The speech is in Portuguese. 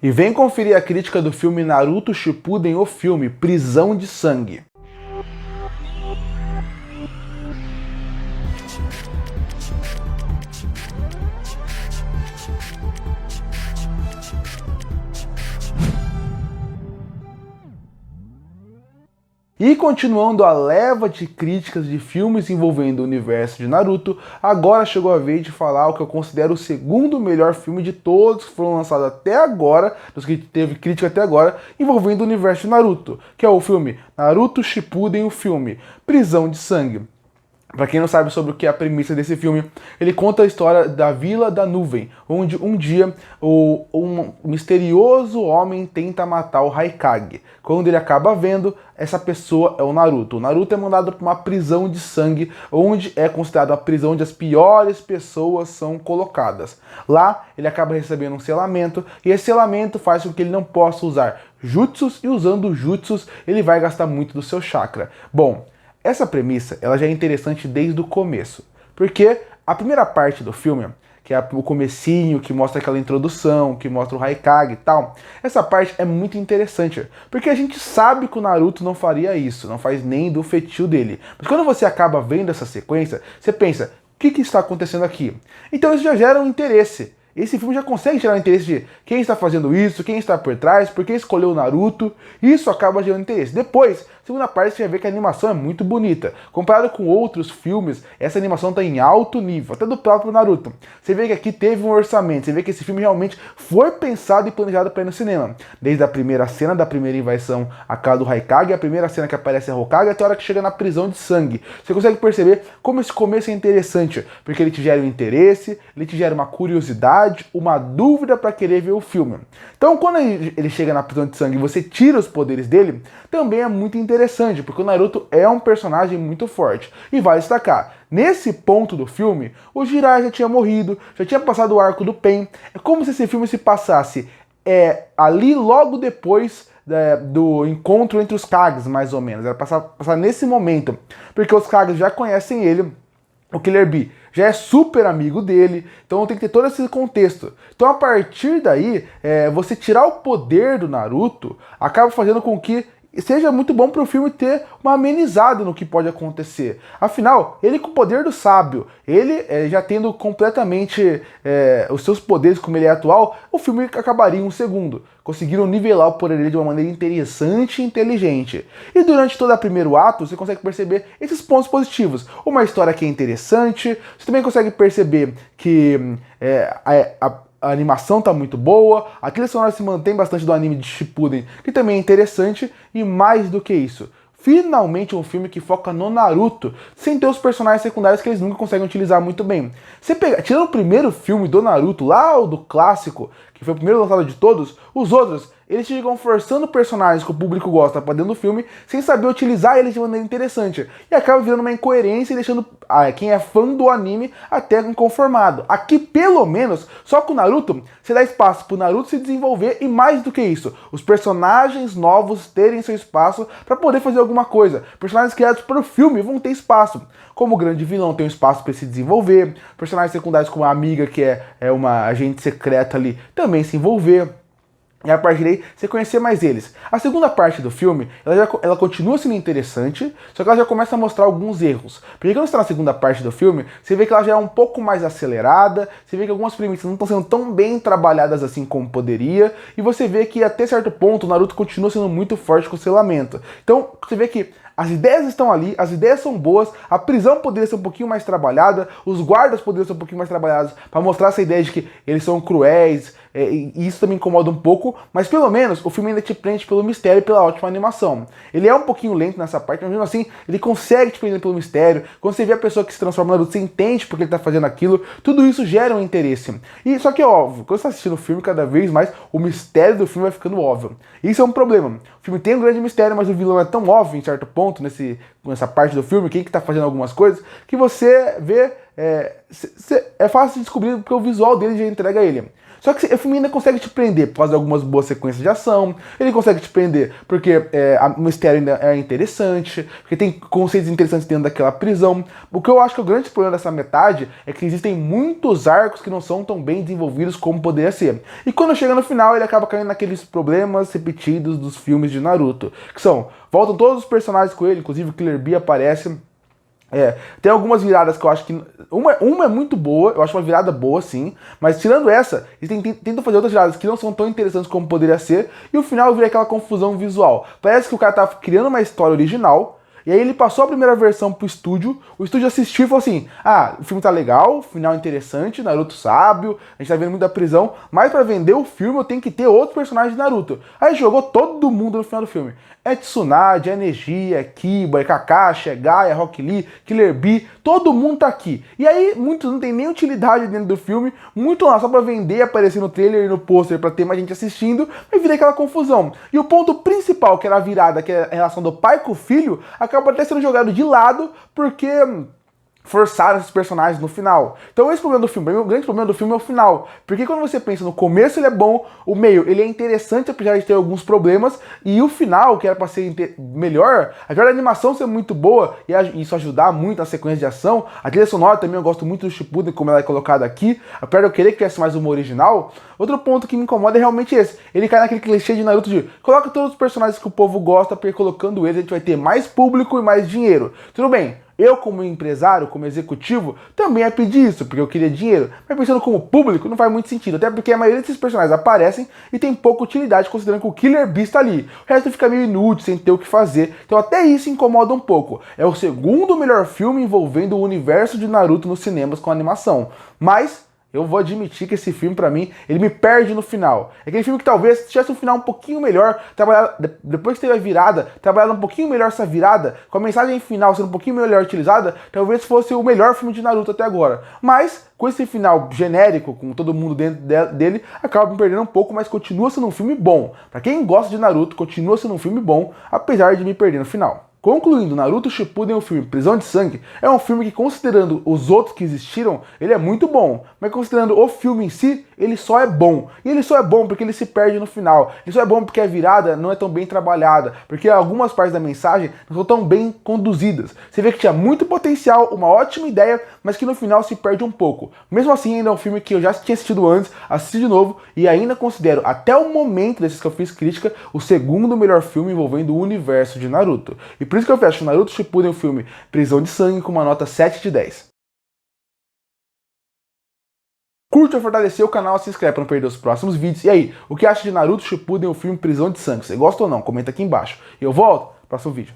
E vem conferir a crítica do filme Naruto Shippuden, o filme Prisão de Sangue. E continuando a leva de críticas de filmes envolvendo o universo de Naruto, agora chegou a vez de falar o que eu considero o segundo melhor filme de todos que foram lançados até agora, dos que teve crítica até agora, envolvendo o universo de Naruto, que é o filme Naruto Shippuden, o filme Prisão de Sangue. Pra quem não sabe sobre o que é a premissa desse filme, ele conta a história da Vila da Nuvem, onde um dia um misterioso homem tenta matar o Raikage. Quando ele acaba vendo, essa pessoa é o Naruto. O Naruto é mandado para uma prisão de sangue, onde é considerada a prisão onde as piores pessoas são colocadas. Lá, ele acaba recebendo um selamento, e esse selamento faz com que ele não possa usar jutsus, e usando jutsus, ele vai gastar muito do seu chakra. Bom, essa premissa ela já é interessante desde o começo, porque a primeira parte do filme, que é o comecinho, que mostra aquela introdução, que mostra o Raikage e tal, essa parte é muito interessante, porque a gente sabe que o Naruto não faria isso, não faz nem do feitio dele. Mas quando você acaba vendo essa sequência, você pensa, o que está acontecendo aqui? Então isso já gera um interesse. Esse filme já consegue gerar o interesse de quem está fazendo isso, quem está por trás, por que escolheu o Naruto. Isso acaba gerando interesse. Depois, segunda parte, você vai ver que a animação é muito bonita. Comparado com outros filmes, essa animação está em alto nível, até do próprio Naruto. Você vê que aqui teve um orçamento, você vê que esse filme realmente foi pensado e planejado para ir no cinema. Desde a primeira cena da primeira invasão à casa do Raikage, a primeira cena que aparece a Hokage, até a hora que chega na prisão de sangue. Você consegue perceber como esse começo é interessante, porque ele te gera um interesse, ele te gera uma curiosidade, uma dúvida para querer ver o filme. Então, quando ele chega na prisão de sangue e você tira os poderes dele, também é muito interessante, porque o Naruto é um personagem muito forte. E vale destacar, nesse ponto do filme, o Jiraiya já tinha morrido, já tinha passado o arco do Pain. É como se esse filme se passasse ali logo depois do encontro entre os Kages, mais ou menos. Era passar nesse momento, porque os Kages já conhecem ele, o Killer Bee já é super amigo dele, então tem que ter todo esse contexto. Então a partir daí, você tirar o poder do Naruto acaba fazendo com que seja muito bom para o filme ter uma amenizada no que pode acontecer. Afinal, ele com o poder do sábio, ele já tendo completamente os seus poderes como ele é atual, o filme acabaria em um segundo. Conseguiram nivelar o poder dele de uma maneira interessante e inteligente. E durante todo o primeiro ato, você consegue perceber esses pontos positivos. Uma história que é interessante, você também consegue perceber que a animação tá muito boa, a trilha sonora se mantém bastante do anime de Shippuden, que também é interessante, e mais do que isso, finalmente um filme que foca no Naruto, sem ter os personagens secundários que eles nunca conseguem utilizar muito bem. Você tirando o primeiro filme do Naruto, lá o do clássico, que foi o primeiro lançado de todos, os outros, eles ficam forçando personagens que o público gosta pra dentro do filme, sem saber utilizar eles de maneira interessante. E acaba virando uma incoerência e deixando quem é fã do anime até inconformado. Aqui, pelo menos, só com o Naruto, você dá espaço pro Naruto se desenvolver e mais do que isso, os personagens novos terem seu espaço pra poder fazer alguma coisa. Personagens criados para o filme vão ter espaço. Como o grande vilão tem um espaço para se desenvolver, personagens secundários como a amiga, que é uma agente secreta ali, também se envolver. E a partir daí, você conhecer mais eles. A segunda parte do filme, ela continua sendo interessante, só que ela já começa a mostrar alguns erros. Porque quando você está na segunda parte do filme, você vê que ela já é um pouco mais acelerada, você vê que algumas premissas não estão sendo tão bem trabalhadas assim como poderia, e você vê que até certo ponto o Naruto continua sendo muito forte com o selamento. Então, você vê que as ideias estão ali, as ideias são boas, a prisão poderia ser um pouquinho mais trabalhada, os guardas poderiam ser um pouquinho mais trabalhados para mostrar essa ideia de que eles são cruéis, e isso também incomoda um pouco, mas pelo menos o filme ainda te prende pelo mistério e pela ótima animação. Ele é um pouquinho lento nessa parte, mas mesmo assim ele consegue te prender pelo mistério. Quando você vê a pessoa que se transforma no Naruto, você entende porque ele tá fazendo aquilo, tudo isso gera um interesse. E só que é óbvio, quando você tá assistindo o filme, cada vez mais o mistério do filme vai ficando óbvio. Isso é um problema. O filme tem um grande mistério, mas o vilão é tão óbvio em certo ponto, nessa parte do filme, quem que tá fazendo algumas coisas, que você vê, é fácil de descobrir porque o visual dele já entrega ele. Só que o filme ainda consegue te prender por causa de algumas boas sequências de ação, ele consegue te prender porque o mistério ainda é interessante, porque tem conceitos interessantes dentro daquela prisão. O que eu acho que o grande problema dessa metade é que existem muitos arcos que não são tão bem desenvolvidos como poderia ser. E quando chega no final, ele acaba caindo naqueles problemas repetidos dos filmes de Naruto, que são, voltam todos os personagens com ele, inclusive o Killer Bee aparece. Tem algumas viradas que eu acho que... Uma é muito boa, eu acho uma virada boa, sim. Mas tirando essa, eles tentam fazer outras viradas que não são tão interessantes como poderia ser. E o final vira aquela confusão visual. Parece que o cara tava criando uma história original. E aí ele passou a primeira versão pro estúdio, o estúdio assistiu e falou assim, o filme tá legal, o final interessante, Naruto sábio, a gente tá vendo muito da prisão, mas pra vender o filme eu tenho que ter outro personagem de Naruto. Aí jogou todo mundo no final do filme. É Tsunade, é Neji, é Kiba, é Kakashi, é Gaia, Rock Lee, Killer Bee, todo mundo tá aqui. E aí muitos não tem nem utilidade dentro do filme, muito lá só pra vender, aparecer no trailer e no pôster pra ter mais gente assistindo, mas vira aquela confusão. E o ponto principal, que era a virada, que é a relação do pai com o filho, acaba até sendo jogado de lado, porque forçaram esses personagens no final. Então esse é o problema do filme, o grande problema do filme é o final, porque quando você pensa no começo ele é bom, o meio ele é interessante apesar de ter alguns problemas, e o final, que era pra ser melhor, apesar da animação ser muito boa, e isso ajudar muito na sequência de ação, a trilha sonora também eu gosto muito do Shippuden, como ela é colocada aqui, apesar de eu querer que tivesse mais uma original. Outro ponto que me incomoda é realmente esse, ele cai naquele clichê de Naruto de coloca todos os personagens que o povo gosta, porque colocando eles a gente vai ter mais público e mais dinheiro. Tudo bem, eu, como empresário, como executivo, também ia pedir isso, porque eu queria dinheiro. Mas pensando como público, não faz muito sentido. Até porque a maioria desses personagens aparecem e tem pouca utilidade, considerando que o Killer Bee está ali. O resto fica meio inútil, sem ter o que fazer. Então até isso incomoda um pouco. É o segundo melhor filme envolvendo o universo de Naruto nos cinemas com animação. Mas eu vou admitir que esse filme, pra mim, ele me perde no final. É aquele filme que talvez tivesse um final um pouquinho melhor, depois que teve a virada, trabalhar um pouquinho melhor essa virada, com a mensagem final sendo um pouquinho melhor utilizada, talvez fosse o melhor filme de Naruto até agora. Mas, com esse final genérico, com todo mundo dentro dele, acaba me perdendo um pouco, mas continua sendo um filme bom. Pra quem gosta de Naruto, continua sendo um filme bom, apesar de me perder no final. Concluindo, Naruto Shippuden, o filme Prisão de Sangue, é um filme que, considerando os outros que existiram, ele é muito bom. Mas considerando o filme em si, ele só é bom. E ele só é bom porque ele se perde no final. Ele só é bom porque a virada não é tão bem trabalhada, porque algumas partes da mensagem não são tão bem conduzidas. Você vê que tinha muito potencial, uma ótima ideia, mas que no final se perde um pouco. Mesmo assim, ainda é um filme que eu já tinha assistido antes, assisti de novo, e ainda considero, até o momento desses que eu fiz crítica, o segundo melhor filme envolvendo o universo de Naruto. E por isso que eu fecho Naruto Shippuden, o filme Prisão de Sangue, com uma nota 7 de 10. Curte ou fortalecer o canal, se inscreve para não perder os próximos vídeos. E aí, o que acha de Naruto Shippuden, o filme Prisão de Sangue? Você gosta ou não? Comenta aqui embaixo. E eu volto no próximo vídeo.